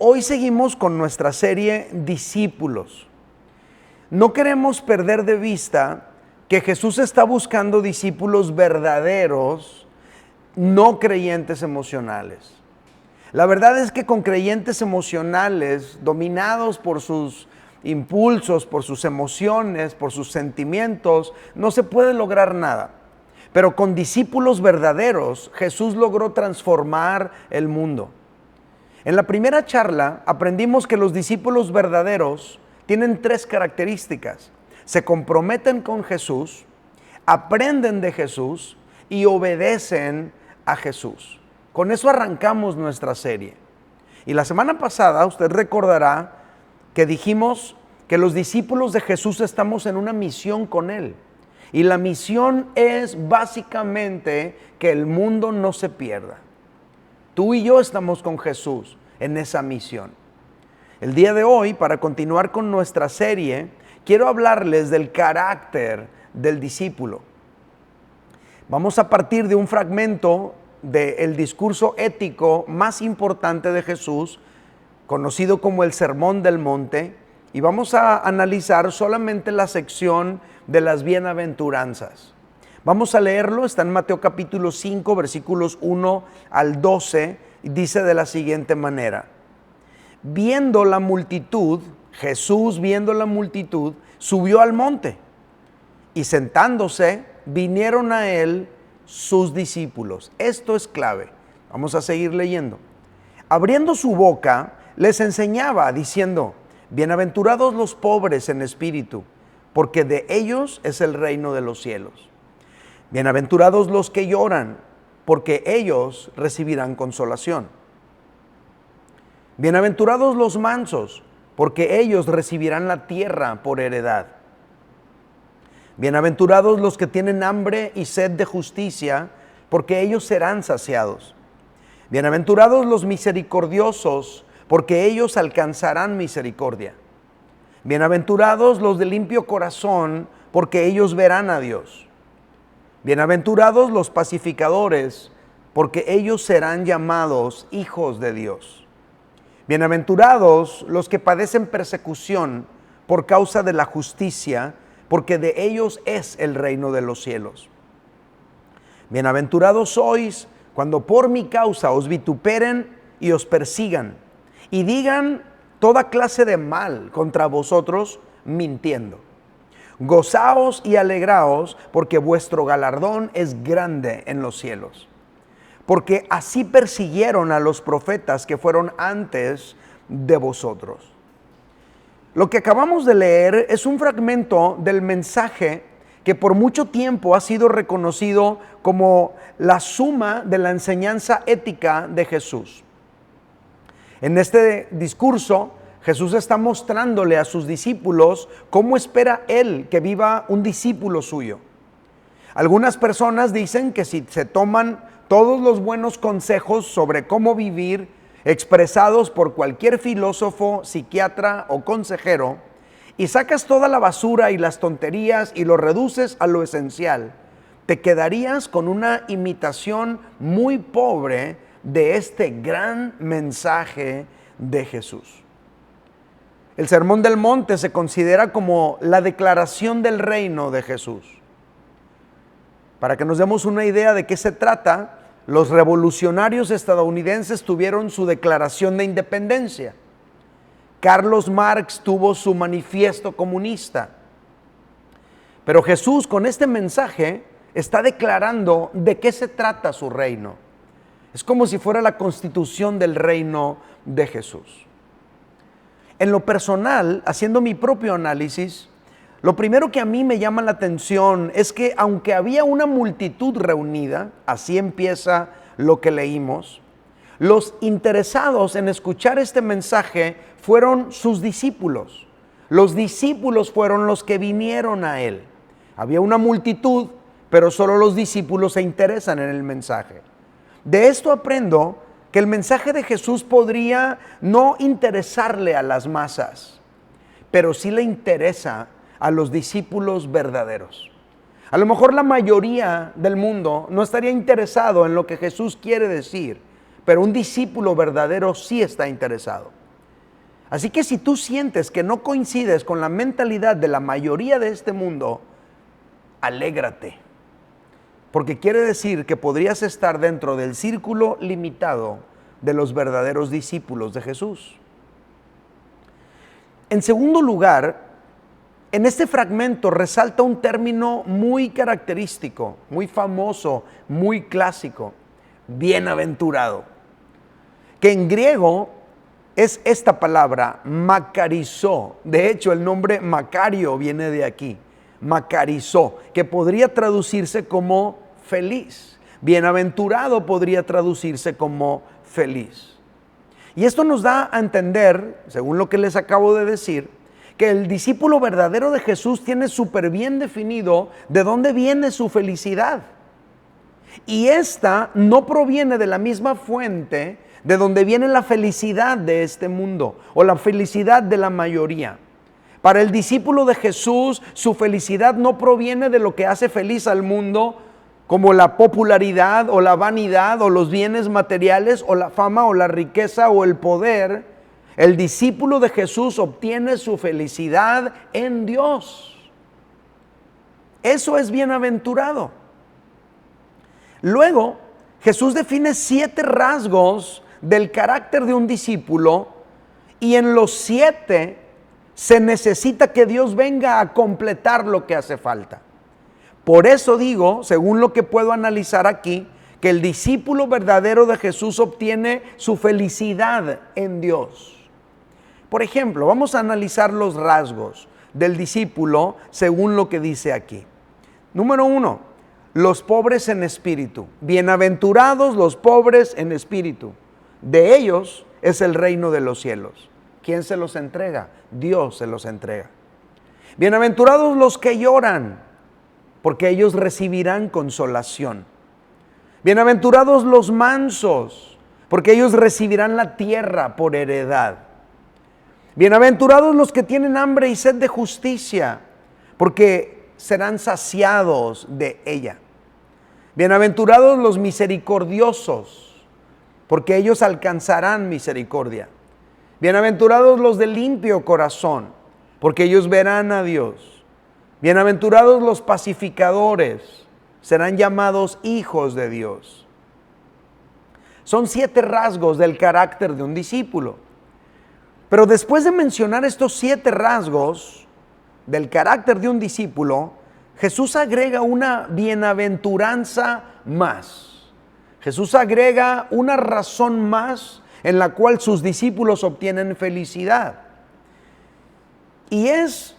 Hoy seguimos con nuestra serie Discípulos. No queremos perder de vista que Jesús está buscando discípulos verdaderos, no creyentes emocionales. La verdad es que con creyentes emocionales, dominados por sus impulsos, por sus emociones, por sus sentimientos, no se puede lograr nada. Pero con discípulos verdaderos, Jesús logró transformar el mundo. En la primera charla aprendimos que los discípulos verdaderos tienen 3 características. Se comprometen con Jesús, aprenden de Jesús y obedecen a Jesús. Con eso arrancamos nuestra serie. Y la semana pasada usted recordará que dijimos que los discípulos de Jesús estamos en una misión con Él. Y la misión es básicamente que el mundo no se pierda. Tú y yo estamos con Jesús en esa misión. El día de hoy, para continuar con nuestra serie, quiero hablarles del carácter del discípulo. Vamos a partir de un fragmento del discurso ético más importante de Jesús, conocido como el Sermón del Monte, y vamos a analizar solamente la sección de las bienaventuranzas. Vamos a leerlo, está en Mateo capítulo 5, versículos 1 al 12, y dice de la siguiente manera: viendo la multitud, Jesús viendo la multitud, subió al monte, y sentándose, vinieron a él sus discípulos. Esto es clave. Vamos a seguir leyendo. Abriendo su boca, les enseñaba, diciendo: bienaventurados los pobres en espíritu, porque de ellos es el reino de los cielos. Bienaventurados los que lloran, porque ellos recibirán consolación. Bienaventurados los mansos, porque ellos recibirán la tierra por heredad. Bienaventurados los que tienen hambre y sed de justicia, porque ellos serán saciados. Bienaventurados los misericordiosos, porque ellos alcanzarán misericordia. Bienaventurados los de limpio corazón, porque ellos verán a Dios. Bienaventurados los pacificadores, porque ellos serán llamados hijos de Dios. Bienaventurados los que padecen persecución por causa de la justicia, porque de ellos es el reino de los cielos. Bienaventurados sois cuando por mi causa os vituperen y os persigan, y digan toda clase de mal contra vosotros, mintiendo. Gozaos y alegraos, porque vuestro galardón es grande en los cielos. Porque así persiguieron a los profetas que fueron antes de vosotros. Lo que acabamos de leer es un fragmento del mensaje que por mucho tiempo ha sido reconocido como la suma de la enseñanza ética de Jesús. En este discurso, Jesús está mostrándole a sus discípulos cómo espera Él que viva un discípulo suyo. Algunas personas dicen que si se toman todos los buenos consejos sobre cómo vivir, expresados por cualquier filósofo, psiquiatra o consejero, y sacas toda la basura y las tonterías y lo reduces a lo esencial, te quedarías con una imitación muy pobre de este gran mensaje de Jesús. El Sermón del Monte se considera como la declaración del reino de Jesús. Para que nos demos una idea de qué se trata, los revolucionarios estadounidenses tuvieron su declaración de independencia. Carlos Marx tuvo su manifiesto comunista. Pero Jesús con este mensaje está declarando de qué se trata su reino. Es como si fuera la constitución del reino de Jesús. En lo personal, haciendo mi propio análisis, lo primero que a mí me llama la atención es que aunque había una multitud reunida, así empieza lo que leímos, los interesados en escuchar este mensaje fueron sus discípulos. Los discípulos fueron los que vinieron a Él. Había una multitud, pero solo los discípulos se interesan en el mensaje. De esto aprendo que el mensaje de Jesús podría no interesarle a las masas, pero sí le interesa a los discípulos verdaderos. A lo mejor la mayoría del mundo no estaría interesado en lo que Jesús quiere decir, pero un discípulo verdadero sí está interesado. Así que si tú sientes que no coincides con la mentalidad de la mayoría de este mundo, alégrate, porque quiere decir que podrías estar dentro del círculo limitado de los verdaderos discípulos de Jesús. En segundo lugar, en este fragmento resalta un término muy característico, muy famoso, muy clásico: bienaventurado, que en griego es esta palabra, makarizó. De hecho, el nombre Macario viene de aquí, makarizó, que podría traducirse como feliz. Bienaventurado podría traducirse como feliz. Y esto nos da a entender, según lo que les acabo de decir, que el discípulo verdadero de Jesús tiene súper bien definido de dónde viene su felicidad. Y esta no proviene de la misma fuente de donde viene la felicidad de este mundo o la felicidad de la mayoría. Para el discípulo de Jesús, su felicidad no proviene de lo que hace feliz al mundo, como la popularidad o la vanidad o los bienes materiales o la fama o la riqueza o el poder. El discípulo de Jesús obtiene su felicidad en Dios. Eso es bienaventurado. Luego, Jesús define 7 rasgos del carácter de un discípulo, y en los 7 se necesita que Dios venga a completar lo que hace falta. Por eso digo, según lo que puedo analizar aquí, que el discípulo verdadero de Jesús obtiene su felicidad en Dios. Por ejemplo, vamos a analizar los rasgos del discípulo según lo que dice aquí. Número 1, los pobres en espíritu. Bienaventurados los pobres en espíritu. De ellos es el reino de los cielos. ¿Quién se los entrega? Dios se los entrega. Bienaventurados los que lloran, porque ellos recibirán consolación. Bienaventurados los mansos, porque ellos recibirán la tierra por heredad. Bienaventurados los que tienen hambre y sed de justicia, porque serán saciados de ella. Bienaventurados los misericordiosos, porque ellos alcanzarán misericordia. Bienaventurados los de limpio corazón, porque ellos verán a Dios. Bienaventurados los pacificadores, serán llamados hijos de Dios. Son 7 rasgos del carácter de un discípulo. Pero después de mencionar estos 7 rasgos del carácter de un discípulo, Jesús agrega una bienaventuranza más. Jesús agrega una razón más en la cual sus discípulos obtienen felicidad. Y es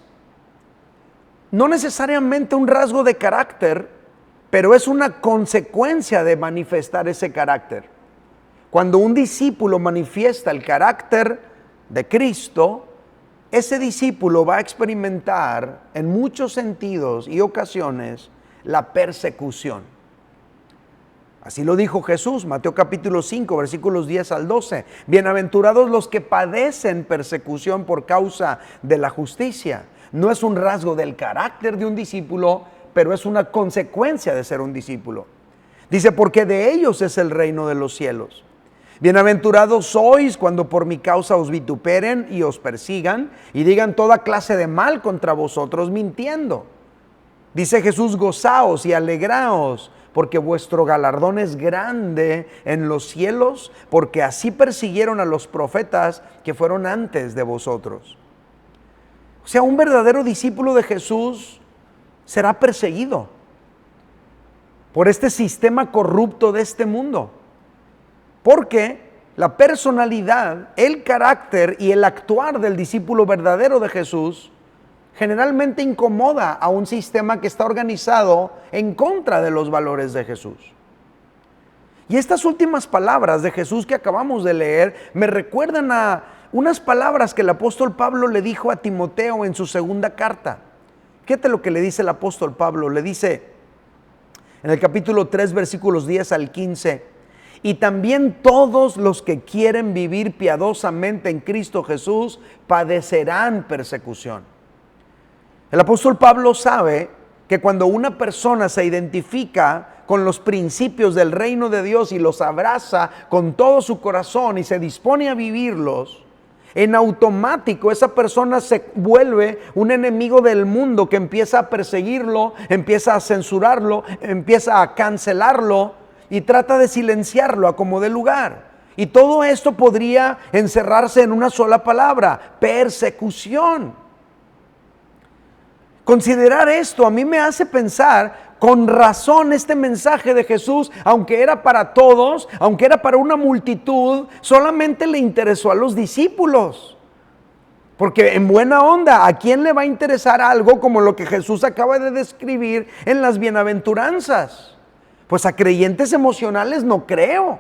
no necesariamente un rasgo de carácter, pero es una consecuencia de manifestar ese carácter. Cuando un discípulo manifiesta el carácter de Cristo, ese discípulo va a experimentar en muchos sentidos y ocasiones la persecución. Así lo dijo Jesús, Mateo capítulo 5, versículos 10 al 12. Bienaventurados los que padecen persecución por causa de la justicia. No es un rasgo del carácter de un discípulo, pero es una consecuencia de ser un discípulo. Dice, porque de ellos es el reino de los cielos. Bienaventurados sois cuando por mi causa os vituperen y os persigan y digan toda clase de mal contra vosotros mintiendo. Dice Jesús, gozaos y alegraos, porque vuestro galardón es grande en los cielos, porque así persiguieron a los profetas que fueron antes de vosotros. O sea, un verdadero discípulo de Jesús será perseguido por este sistema corrupto de este mundo. Porque la personalidad, el carácter y el actuar del discípulo verdadero de Jesús generalmente incomoda a un sistema que está organizado en contra de los valores de Jesús. Y estas últimas palabras de Jesús que acabamos de leer me recuerdan a unas palabras que el apóstol Pablo le dijo a Timoteo en su segunda carta. Fíjate lo que le dice el apóstol Pablo. Le dice en el capítulo 3, versículos 10 al 15: y también todos los que quieren vivir piadosamente en Cristo Jesús padecerán persecución. El apóstol Pablo sabe que cuando una persona se identifica con los principios del reino de Dios y los abraza con todo su corazón y se dispone a vivirlos, En automático esa persona se vuelve un enemigo del mundo que empieza a perseguirlo, empieza a censurarlo, empieza a cancelarlo y trata de silenciarlo a como dé lugar. Y todo esto podría encerrarse en una sola palabra: persecución. Considerar esto a mí me hace pensar, con razón este mensaje de Jesús, aunque era para todos, aunque era para una multitud, solamente le interesó a los discípulos. Porque en buena onda, ¿a quién le va a interesar algo como lo que Jesús acaba de describir en las bienaventuranzas? Pues a creyentes emocionales no creo.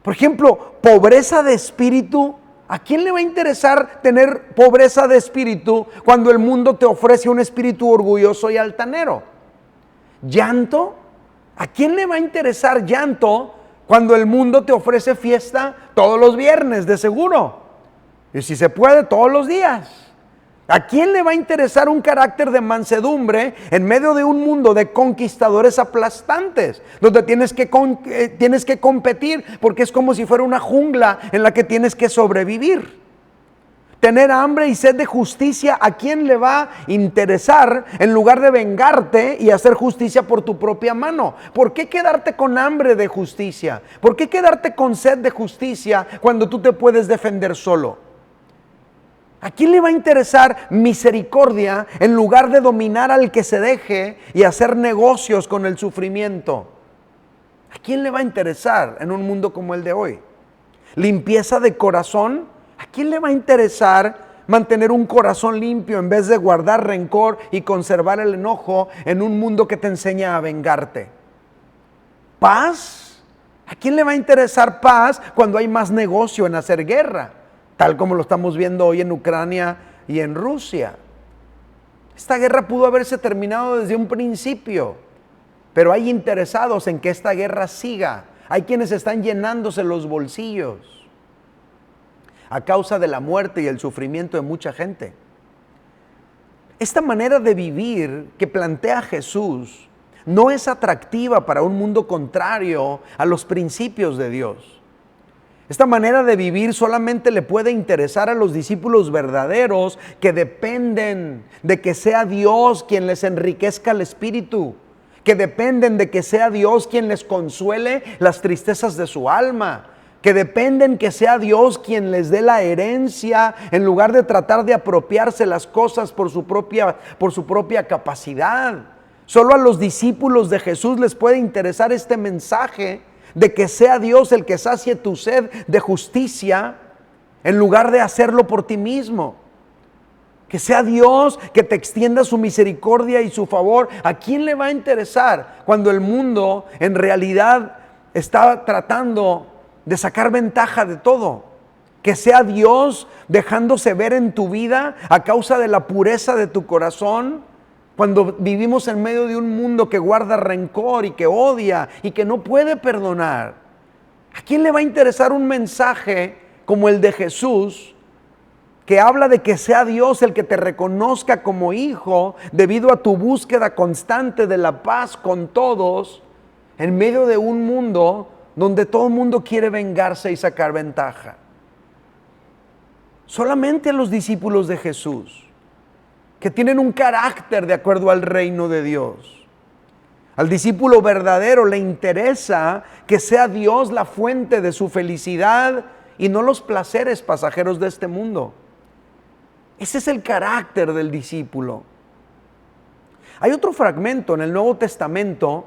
Por ejemplo, pobreza de espíritu. ¿A quién le va a interesar tener pobreza de espíritu cuando el mundo te ofrece un espíritu orgulloso y altanero? ¿Llanto? ¿A quién le va a interesar llanto cuando el mundo te ofrece fiesta todos los viernes, de seguro? Y si se puede, todos los días. ¿A quién le va a interesar un carácter de mansedumbre en medio de un mundo de conquistadores aplastantes, donde tienes que competir porque es como si fuera una jungla en la que tienes que sobrevivir? Tener hambre y sed de justicia, ¿a quién le va a interesar en lugar de vengarte y hacer justicia por tu propia mano? ¿Por qué quedarte con hambre de justicia? ¿Por qué quedarte con sed de justicia cuando tú te puedes defender solo? ¿A quién le va a interesar misericordia en lugar de dominar al que se deje y hacer negocios con el sufrimiento? ¿A quién le va a interesar en un mundo como el de hoy? ¿Limpieza de corazón? ¿A quién le va a interesar mantener un corazón limpio en vez de guardar rencor y conservar el enojo en un mundo que te enseña a vengarte? ¿Paz? ¿A quién le va a interesar paz cuando hay más negocio en hacer guerra? Tal como lo estamos viendo hoy en Ucrania y en Rusia. Esta guerra pudo haberse terminado desde un principio, pero hay interesados en que esta guerra siga. Hay quienes están llenándose los bolsillos a causa de la muerte y el sufrimiento de mucha gente. Esta manera de vivir que plantea Jesús no es atractiva para un mundo contrario a los principios de Dios. Esta manera de vivir solamente le puede interesar a los discípulos verdaderos que dependen de que sea Dios quien les enriquezca el espíritu, que dependen de que sea Dios quien les consuele las tristezas de su alma, que dependen que sea Dios quien les dé la herencia en lugar de tratar de apropiarse las cosas por su propia capacidad. Solo a los discípulos de Jesús les puede interesar este mensaje de que sea Dios el que sacie tu sed de justicia en lugar de hacerlo por ti mismo. Que sea Dios que te extienda su misericordia y su favor. ¿A quién le va a interesar cuando el mundo en realidad está tratando de sacar ventaja de todo? Que sea Dios dejándose ver en tu vida a causa de la pureza de tu corazón. Cuando vivimos en medio de un mundo que guarda rencor y que odia y que no puede perdonar, ¿a quién le va a interesar un mensaje como el de Jesús, que habla de que sea Dios el que te reconozca como hijo debido a tu búsqueda constante de la paz con todos, en medio de un mundo donde todo el mundo quiere vengarse y sacar ventaja? Solamente a los discípulos de Jesús, que tienen un carácter de acuerdo al reino de Dios. Al discípulo verdadero le interesa que sea Dios la fuente de su felicidad y no los placeres pasajeros de este mundo. Ese es el carácter del discípulo. Hay otro fragmento en el Nuevo Testamento,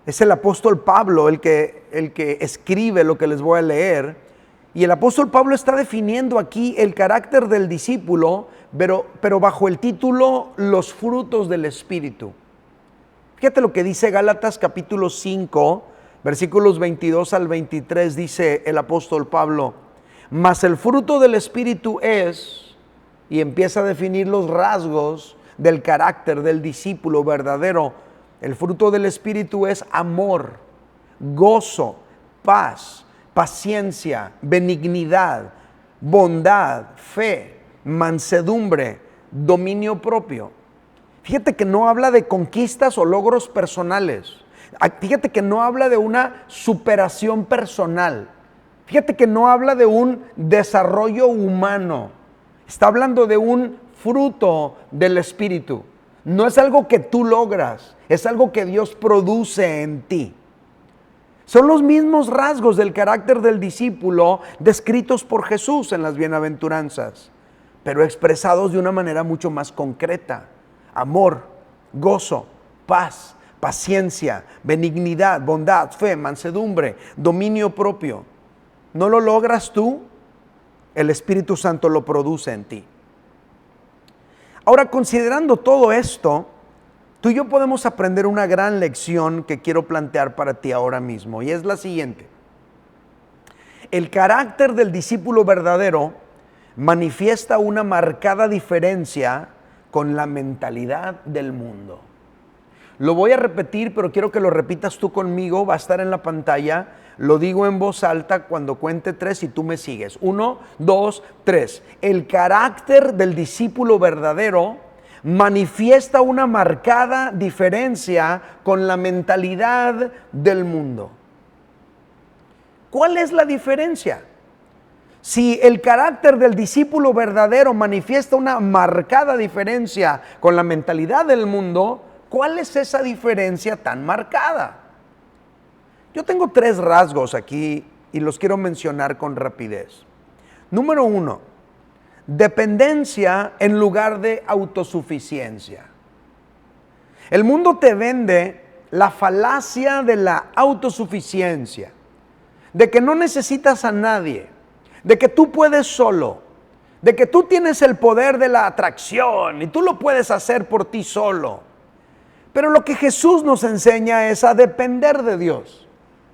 es el apóstol Pablo el que escribe lo que les voy a leer. Y el apóstol Pablo está definiendo aquí el carácter del discípulo, pero bajo el título Los frutos del Espíritu. Fíjate lo que dice Gálatas capítulo 5, versículos 22 al 23, dice el apóstol Pablo: mas el fruto del Espíritu es, y empieza a definir los rasgos del carácter del discípulo verdadero. El fruto del Espíritu es amor, gozo, paz, paciencia, benignidad, bondad, fe, mansedumbre, dominio propio. Fíjate que no habla de conquistas o logros personales. Fíjate que no habla de una superación personal. Fíjate que no habla de un desarrollo humano, está hablando de un fruto del Espíritu. No es algo que tú logras, es algo que Dios produce en ti. Son los mismos rasgos del carácter del discípulo descritos por Jesús en las bienaventuranzas, pero expresados de una manera mucho más concreta. Amor, gozo, paz, paciencia, benignidad, bondad, fe, mansedumbre, dominio propio. ¿No lo logras tú? El Espíritu Santo lo produce en ti. Ahora, considerando todo esto, tú y yo podemos aprender una gran lección que quiero plantear para ti ahora mismo, y es la siguiente. El carácter del discípulo verdadero manifiesta una marcada diferencia con la mentalidad del mundo. Lo voy a repetir, pero quiero que lo repitas tú conmigo, va a estar en la pantalla. Lo digo en voz alta cuando cuente 3 y tú me sigues. 1, 2, 3. El carácter del discípulo verdadero manifiesta una marcada diferencia con la mentalidad del mundo. ¿Cuál es la diferencia? Si el carácter del discípulo verdadero manifiesta una marcada diferencia con la mentalidad del mundo, ¿cuál es esa diferencia tan marcada? Yo tengo 3 rasgos aquí y los quiero mencionar con rapidez. Número 1, dependencia en lugar de autosuficiencia. El mundo te vende la falacia de la autosuficiencia, de que no necesitas a nadie, de que tú puedes solo, de que tú tienes el poder de la atracción y tú lo puedes hacer por ti solo. Pero lo que Jesús nos enseña es a depender de Dios.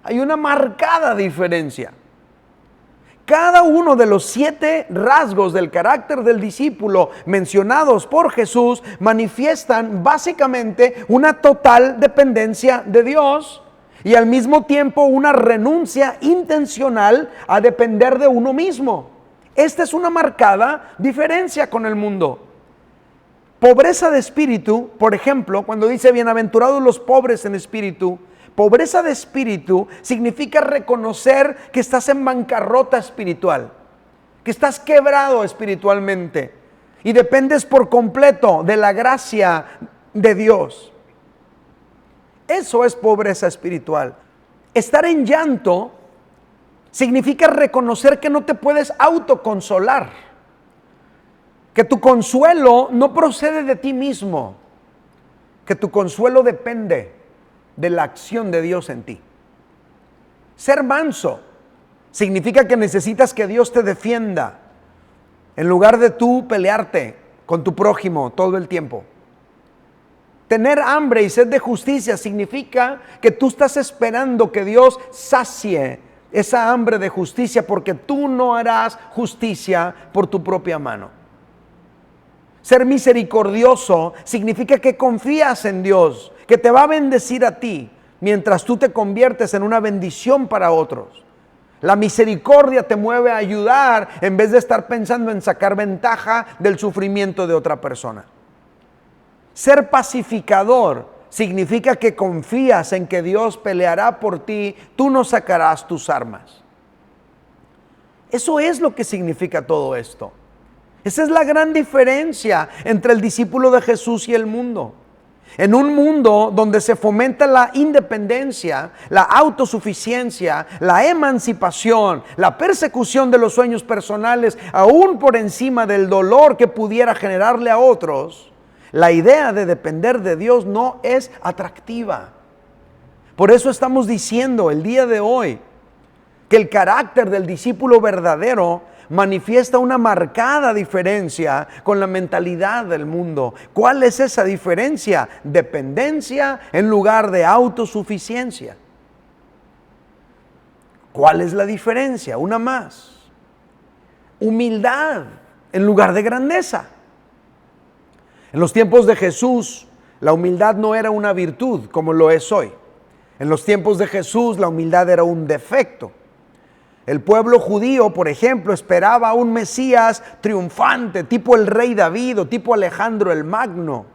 Hay una marcada diferencia. Cada uno de los 7 rasgos del carácter del discípulo mencionados por Jesús manifiestan básicamente una total dependencia de Dios y al mismo tiempo una renuncia intencional a depender de uno mismo. Esta es una marcada diferencia con el mundo. Pobreza de espíritu, por ejemplo, cuando dice bienaventurados los pobres en espíritu, pobreza de espíritu significa reconocer que estás en bancarrota espiritual, que estás quebrado espiritualmente y dependes por completo de la gracia de Dios. Eso es pobreza espiritual. Estar en llanto significa reconocer que no te puedes autoconsolar, que tu consuelo no procede de ti mismo, que tu consuelo depende de la acción de Dios en ti. Ser manso significa que necesitas que Dios te defienda en lugar de tú pelearte con tu prójimo todo el tiempo. Tener hambre y sed de justicia significa que tú estás esperando que Dios sacie esa hambre de justicia porque tú no harás justicia por tu propia mano. Ser misericordioso significa que confías en Dios, que te va a bendecir a ti mientras tú te conviertes en una bendición para otros. La misericordia te mueve a ayudar en vez de estar pensando en sacar ventaja del sufrimiento de otra persona. Ser pacificador significa que confías en que Dios peleará por ti, tú no sacarás tus armas. Eso es lo que significa todo esto. Esa es la gran diferencia entre el discípulo de Jesús y el mundo. En un mundo donde se fomenta la independencia, la autosuficiencia, la emancipación, la persecución de los sueños personales, aún por encima del dolor que pudiera generarle a otros, la idea de depender de Dios no es atractiva. Por eso estamos diciendo el día de hoy que el carácter del discípulo verdadero manifiesta una marcada diferencia con la mentalidad del mundo. ¿Cuál es esa diferencia? Dependencia en lugar de autosuficiencia. ¿Cuál es la diferencia? Una más. Humildad en lugar de grandeza. En los tiempos de Jesús, la humildad no era una virtud como lo es hoy. En los tiempos de Jesús, la humildad era un defecto. El pueblo judío, por ejemplo, esperaba a un Mesías triunfante, tipo el rey David o tipo Alejandro el Magno.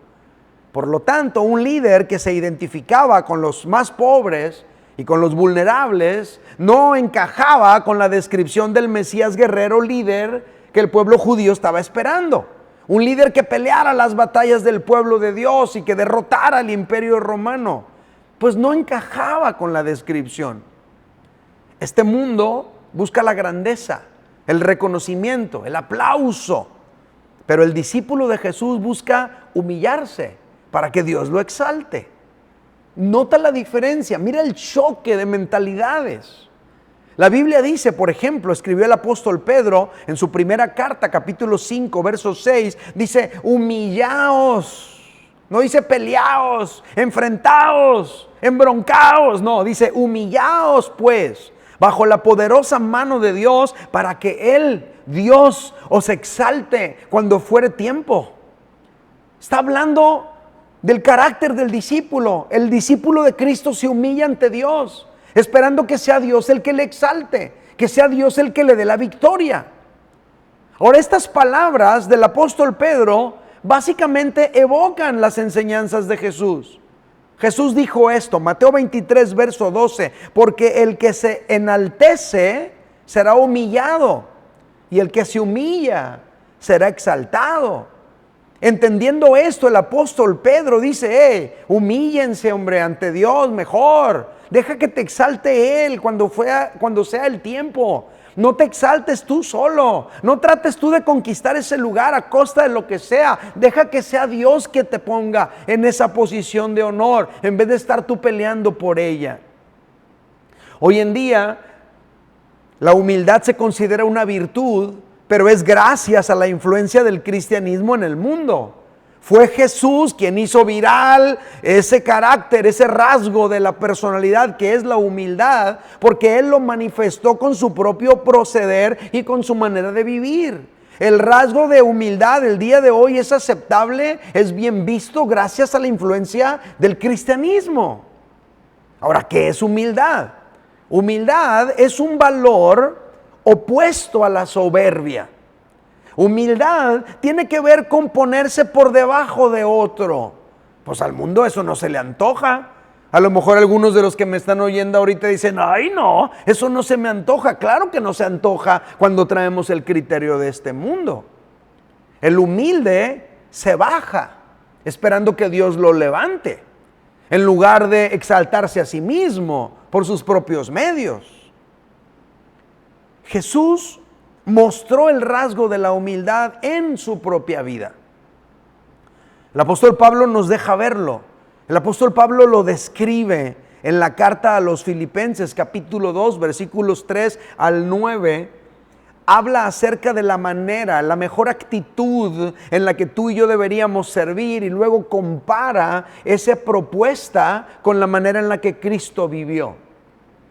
Por lo tanto, un líder que se identificaba con los más pobres y con los vulnerables no encajaba con la descripción del Mesías guerrero líder que el pueblo judío estaba esperando. Un líder que peleara las batallas del pueblo de Dios y que derrotara al imperio romano. Pues no encajaba con la descripción. Este mundo busca la grandeza, el reconocimiento, el aplauso. Pero el discípulo de Jesús busca humillarse para que Dios lo exalte. Nota la diferencia, mira el choque de mentalidades. La Biblia dice, por ejemplo, escribió el apóstol Pedro en su primera carta, capítulo 5, verso 6, dice, humillaos. No dice peleaos, enfrentaos, embroncaos. No, dice humillaos pues, bajo la poderosa mano de Dios, para que Él, Dios, os exalte cuando fuere tiempo. Está hablando del carácter del discípulo. El discípulo de Cristo se humilla ante Dios, esperando que sea Dios el que le exalte, que sea Dios el que le dé la victoria. Ahora, estas palabras del apóstol Pedro básicamente evocan las enseñanzas de Jesús. Jesús dijo esto, Mateo 23, verso 12, porque el que se enaltece será humillado, y el que se humilla será exaltado. Entendiendo esto, el apóstol Pedro dice, humíllense, hombre, ante Dios mejor. Deja que te exalte Él cuando sea el tiempo. No te exaltes tú solo. No trates tú de conquistar ese lugar a costa de lo que sea. Deja que sea Dios que te ponga en esa posición de honor, en vez de estar tú peleando por ella. Hoy en día, la humildad se considera una virtud, pero es gracias a la influencia del cristianismo en el mundo. Fue Jesús quien hizo viral ese carácter, ese rasgo de la personalidad que es la humildad, porque Él lo manifestó con su propio proceder y con su manera de vivir. El rasgo de humildad el día de hoy es aceptable, es bien visto gracias a la influencia del cristianismo. Ahora, ¿qué es humildad? Humildad es un valor opuesto a la soberbia. Humildad tiene que ver con ponerse por debajo de otro. Pues al mundo eso no se le antoja. A lo mejor algunos de los que me están oyendo ahorita dicen, ay no, eso no se me antoja. Claro que no se antoja cuando traemos el criterio de este mundo. El humilde se baja esperando que Dios lo levante, en lugar de exaltarse a sí mismo por sus propios medios. Jesús mostró el rasgo de la humildad en su propia vida. El apóstol Pablo nos deja verlo. El apóstol Pablo lo describe en la carta a los Filipenses, capítulo 2, versículos 3 al 9. Habla acerca de la manera, la mejor actitud en la que tú y yo deberíamos servir, y luego compara esa propuesta con la manera en la que Cristo vivió.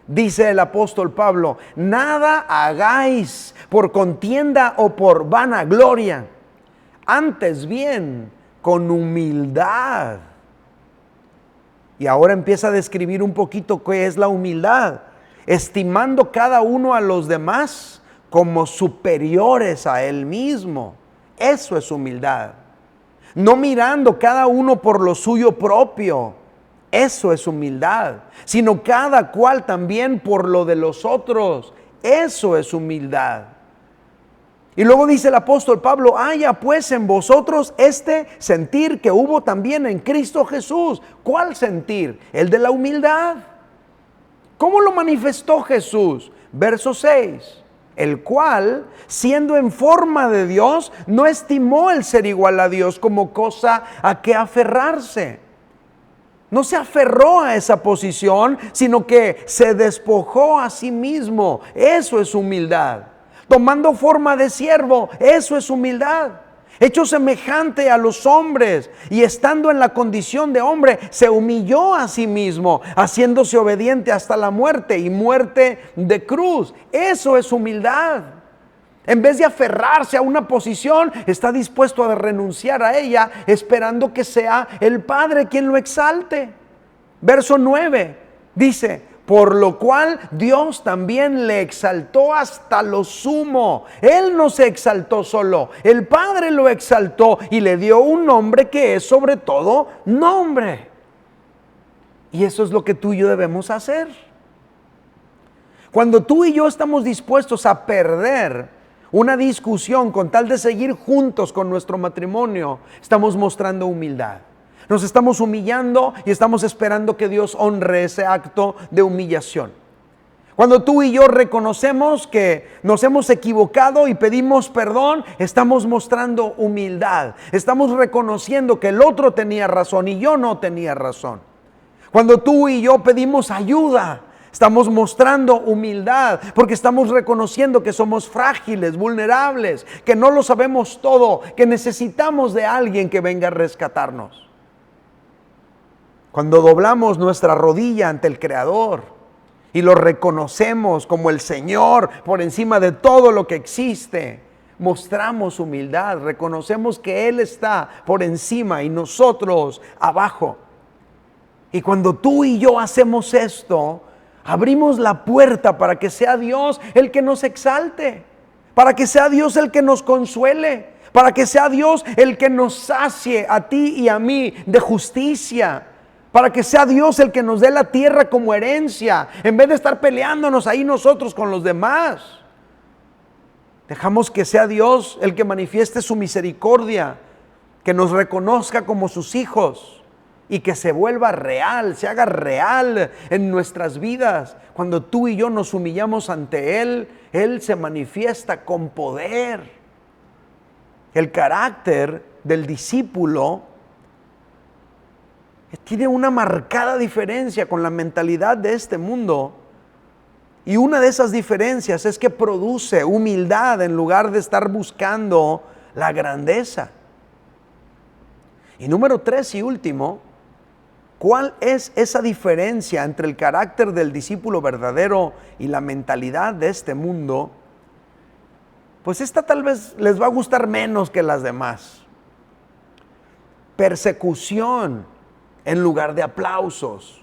Dice el apóstol Pablo, nada hagáis por contienda o por vanagloria, antes bien con humildad. Y ahora empieza a describir un poquito qué es la humildad, estimando cada uno a los demás como superiores a él mismo. Eso es humildad. No mirando cada uno por lo suyo propio. Eso es humildad, sino cada cual también por lo de los otros. Eso es humildad. Y luego dice el apóstol Pablo, haya pues en vosotros este sentir que hubo también en Cristo Jesús. ¿Cuál sentir? El de la humildad. ¿Cómo lo manifestó Jesús? Verso 6. El cual, siendo en forma de Dios, no estimó el ser igual a Dios como cosa a que aferrarse. No se aferró a esa posición, sino que se despojó a sí mismo. Eso es humildad. Tomando forma de siervo, eso es humildad. Hecho semejante a los hombres y estando en la condición de hombre, se humilló a sí mismo, haciéndose obediente hasta la muerte y muerte de cruz. Eso es humildad. En vez de aferrarse a una posición, está dispuesto a renunciar a ella, esperando que sea el Padre quien lo exalte. Verso 9 dice, por lo cual Dios también le exaltó hasta lo sumo. Él no se exaltó solo, el Padre lo exaltó y le dio un nombre que es sobre todo nombre. Y eso es lo que tú y yo debemos hacer. Cuando tú y yo estamos dispuestos a perder una discusión con tal de seguir juntos con nuestro matrimonio, estamos mostrando humildad. Nos estamos humillando y estamos esperando que Dios honre ese acto de humillación. Cuando tú y yo reconocemos que nos hemos equivocado y pedimos perdón, estamos mostrando humildad. Estamos reconociendo que el otro tenía razón y yo no tenía razón. Cuando tú y yo pedimos ayuda, estamos mostrando humildad porque estamos reconociendo que somos frágiles, vulnerables, que no lo sabemos todo, que necesitamos de alguien que venga a rescatarnos. Cuando doblamos nuestra rodilla ante el Creador y lo reconocemos como el Señor por encima de todo lo que existe, mostramos humildad, reconocemos que Él está por encima y nosotros abajo. Y cuando tú y yo hacemos esto, abrimos la puerta para que sea Dios el que nos exalte, para que sea Dios el que nos consuele, para que sea Dios el que nos sacie a ti y a mí de justicia, para que sea Dios el que nos dé la tierra como herencia, en vez de estar peleándonos ahí nosotros con los demás. Dejamos que sea Dios el que manifieste su misericordia, que nos reconozca como sus hijos y que se vuelva real, se haga real en nuestras vidas. Cuando tú y yo nos humillamos ante Él, Él se manifiesta con poder. El carácter del discípulo tiene una marcada diferencia con la mentalidad de este mundo. Y una de esas diferencias es que produce humildad en lugar de estar buscando la grandeza. Y número 3 y último, ¿cuál es esa diferencia entre el carácter del discípulo verdadero y la mentalidad de este mundo? Pues esta tal vez les va a gustar menos que las demás. Persecución en lugar de aplausos.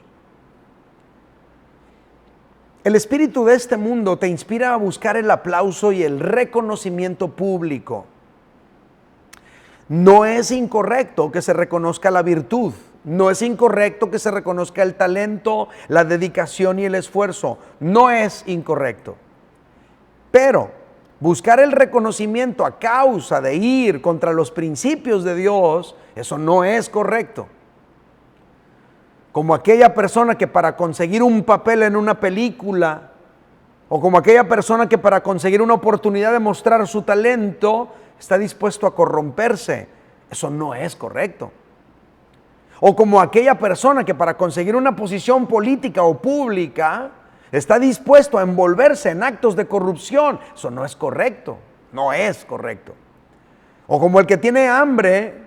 El espíritu de este mundo te inspira a buscar el aplauso y el reconocimiento público. No es incorrecto que se reconozca la virtud. No es incorrecto que se reconozca el talento, la dedicación y el esfuerzo. No es incorrecto. Pero buscar el reconocimiento a causa de ir contra los principios de Dios, eso no es correcto. Como aquella persona que para conseguir un papel en una película, o como aquella persona que para conseguir una oportunidad de mostrar su talento, está dispuesto a corromperse. Eso no es correcto. O como aquella persona que para conseguir una posición política o pública, está dispuesto a envolverse en actos de corrupción. Eso no es correcto. No es correcto. O como el que tiene hambre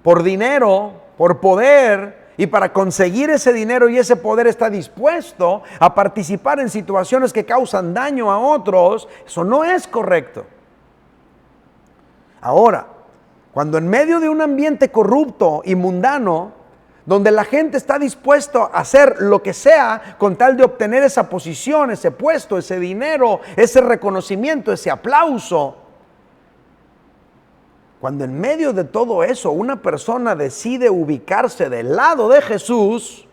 por dinero, por poder, y para conseguir ese dinero y ese poder está dispuesto a participar en situaciones que causan daño a otros. Eso no es correcto. Ahora, cuando en medio de un ambiente corrupto y mundano, donde la gente está dispuesta a hacer lo que sea con tal de obtener esa posición, ese puesto, ese dinero, ese reconocimiento, ese aplauso, cuando en medio de todo eso una persona decide ubicarse del lado de Jesús,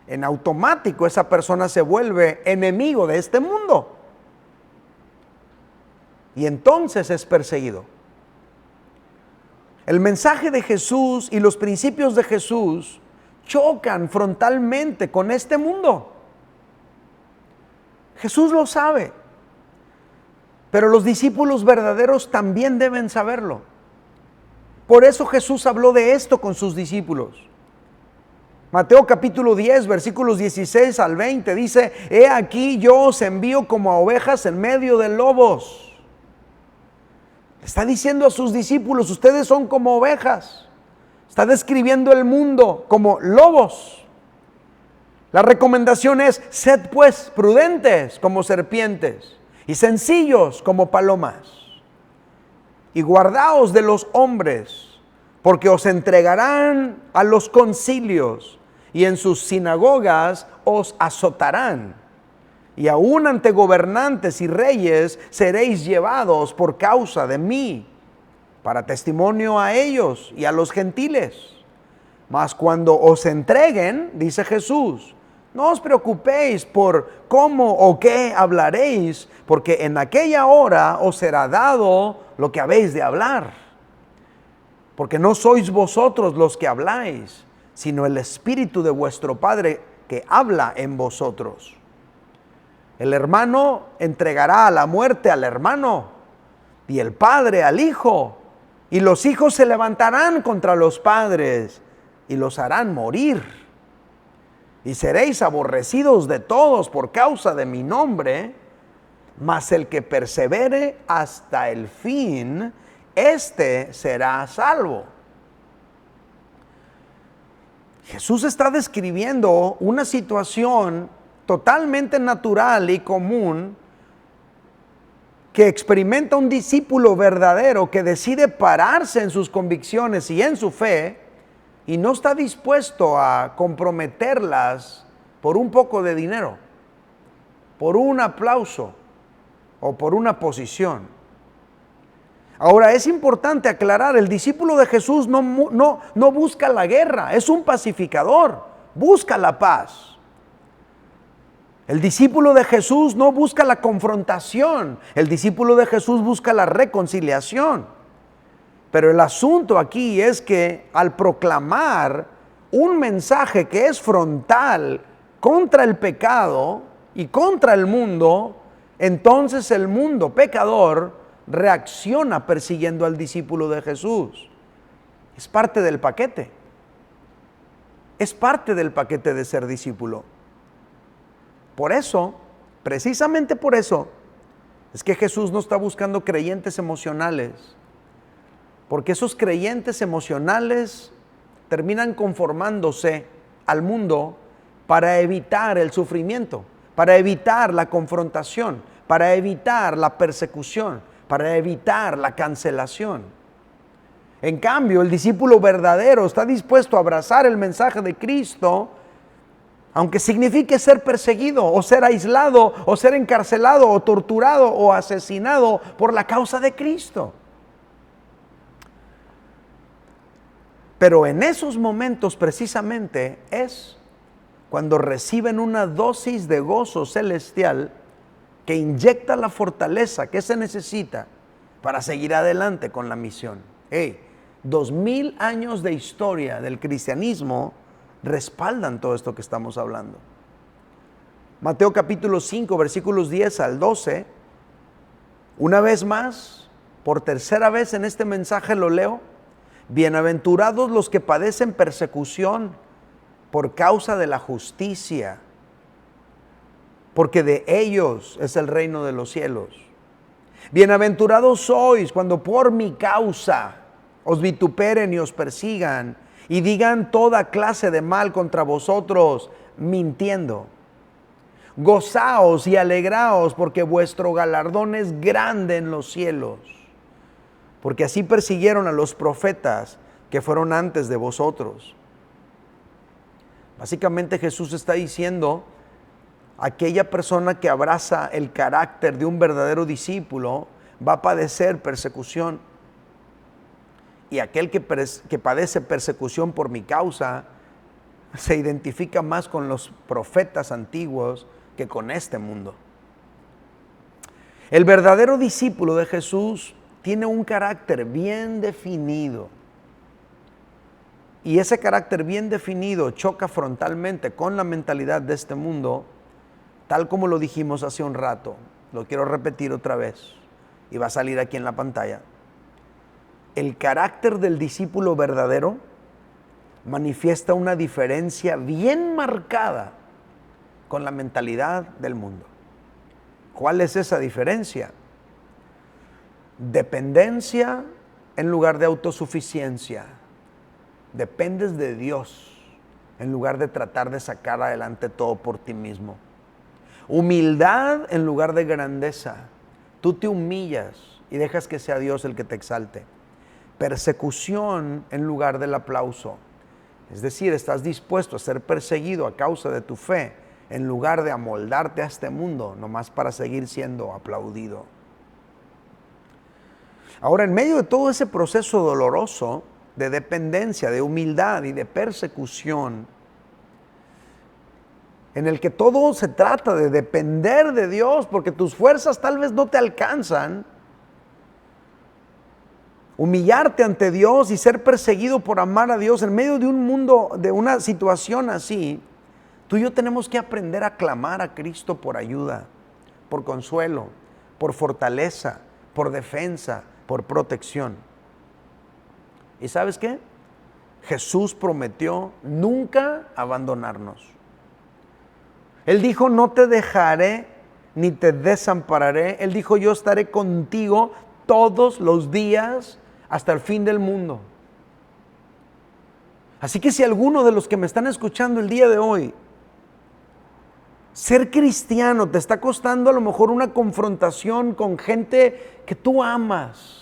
en automático esa persona se vuelve enemigo de este mundo. Y entonces es perseguido. El mensaje de Jesús y los principios de Jesús chocan frontalmente con este mundo. Jesús lo sabe. Pero los discípulos verdaderos también deben saberlo. Por eso Jesús habló de esto con sus discípulos. Mateo capítulo 10, versículos 16 al 20 dice: He aquí yo os envío como a ovejas en medio de lobos. Está diciendo a sus discípulos: ustedes son como ovejas. Está describiendo el mundo como lobos. La recomendación es: sed pues prudentes como serpientes y sencillos como palomas, y guardaos de los hombres, porque os entregarán a los concilios, y en sus sinagogas os azotarán, y aún ante gobernantes y reyes seréis llevados por causa de mí, para testimonio a ellos y a los gentiles. Mas cuando os entreguen, dice Jesús, No os preocupéis por cómo o qué hablaréis, porque en aquella hora os será dado lo que habéis de hablar. Porque no sois vosotros los que habláis, sino el Espíritu de vuestro Padre que habla en vosotros. El hermano entregará a la muerte al hermano, y el padre al hijo, y los hijos se levantarán contra los padres, y los harán morir. Y seréis aborrecidos de todos por causa de mi nombre, mas el que persevere hasta el fin, éste será salvo. Jesús está describiendo una situación totalmente natural y común que experimenta un discípulo verdadero que decide pararse en sus convicciones y en su fe y no está dispuesto a comprometerlas por un poco de dinero, por un aplauso o por una posición. Ahora, es importante aclarar, el discípulo de Jesús no busca la guerra, es un pacificador, busca la paz. El discípulo de Jesús no busca la confrontación, el discípulo de Jesús busca la reconciliación. Pero el asunto aquí es que al proclamar un mensaje que es frontal contra el pecado y contra el mundo, entonces el mundo pecador reacciona persiguiendo al discípulo de Jesús. Es parte del paquete. Es parte del paquete de ser discípulo. Por eso, precisamente por eso, es que Jesús no está buscando creyentes emocionales, porque esos creyentes emocionales terminan conformándose al mundo para evitar el sufrimiento, para evitar la confrontación, para evitar la persecución, para evitar la cancelación. En cambio, el discípulo verdadero está dispuesto a abrazar el mensaje de Cristo, aunque signifique ser perseguido, o ser aislado, o ser encarcelado, o torturado, o asesinado por la causa de Cristo. Pero en esos momentos precisamente es cuando reciben una dosis de gozo celestial que inyecta la fortaleza que se necesita para seguir adelante con la misión. 2000 años de historia del cristianismo respaldan todo esto que estamos hablando. Mateo capítulo 5, versículos 10 al 12. Una vez más, por tercera vez en este mensaje lo leo. Bienaventurados los que padecen persecución por causa de la justicia, porque de ellos es el reino de los cielos. Bienaventurados sois cuando por mi causa os vituperen y os persigan y digan toda clase de mal contra vosotros, mintiendo. Gozaos y alegraos, porque vuestro galardón es grande en los cielos. Porque así persiguieron a los profetas que fueron antes de vosotros. Básicamente Jesús está diciendo, aquella persona que abraza el carácter de un verdadero discípulo va a padecer persecución. Y aquel que padece persecución por mi causa se identifica más con los profetas antiguos que con este mundo. El verdadero discípulo de Jesús tiene un carácter bien definido. Y ese carácter bien definido choca frontalmente con la mentalidad de este mundo, tal como lo dijimos hace un rato. Lo quiero repetir otra vez y va a salir aquí en la pantalla. El carácter del discípulo verdadero manifiesta una diferencia bien marcada con la mentalidad del mundo. ¿Cuál es esa diferencia? Dependencia en lugar de autosuficiencia. Dependes de Dios en lugar de tratar de sacar adelante todo por ti mismo. Humildad en lugar de grandeza. Tú te humillas y dejas que sea Dios el que te exalte. Persecución en lugar del aplauso. Es decir, estás dispuesto a ser perseguido a causa de tu fe en lugar de amoldarte a este mundo nomás para seguir siendo aplaudido. Ahora, en medio de todo ese proceso doloroso de dependencia, de humildad y de persecución, en el que todo se trata de depender de Dios, porque tus fuerzas tal vez no te alcanzan, humillarte ante Dios y ser perseguido por amar a Dios en medio de un mundo, de una situación así, tú y yo tenemos que aprender a clamar a Cristo por ayuda, por consuelo, por fortaleza, por defensa, por protección. ¿Y sabes qué? Jesús prometió nunca abandonarnos. Él dijo, no te dejaré ni te desampararé. Él dijo, yo estaré contigo todos los días hasta el fin del mundo. Así que si alguno de los que me están escuchando el día de hoy, ser cristiano te está costando a lo mejor una confrontación con gente que tú amas,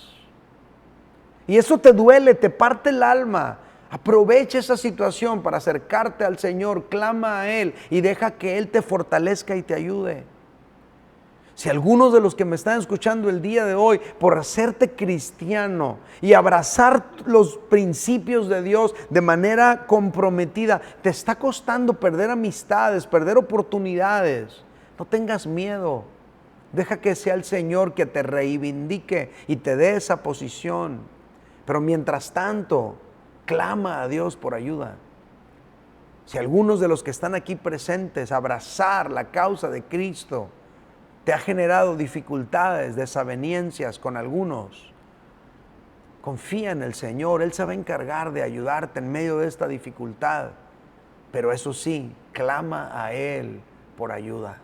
y eso te duele, te parte el alma, aprovecha esa situación para acercarte al Señor, clama a Él y deja que Él te fortalezca y te ayude. Si algunos de los que me están escuchando el día de hoy, por hacerte cristiano y abrazar los principios de Dios de manera comprometida, te está costando perder amistades, perder oportunidades, no tengas miedo. Deja que sea el Señor que te reivindique y te dé esa posición. Pero mientras tanto, clama a Dios por ayuda. Si algunos de los que están aquí presentes, abrazar la causa de Cristo te ha generado dificultades, desavenencias con algunos, confía en el Señor. Él se va a encargar de ayudarte en medio de esta dificultad. Pero eso sí, clama a Él por ayuda.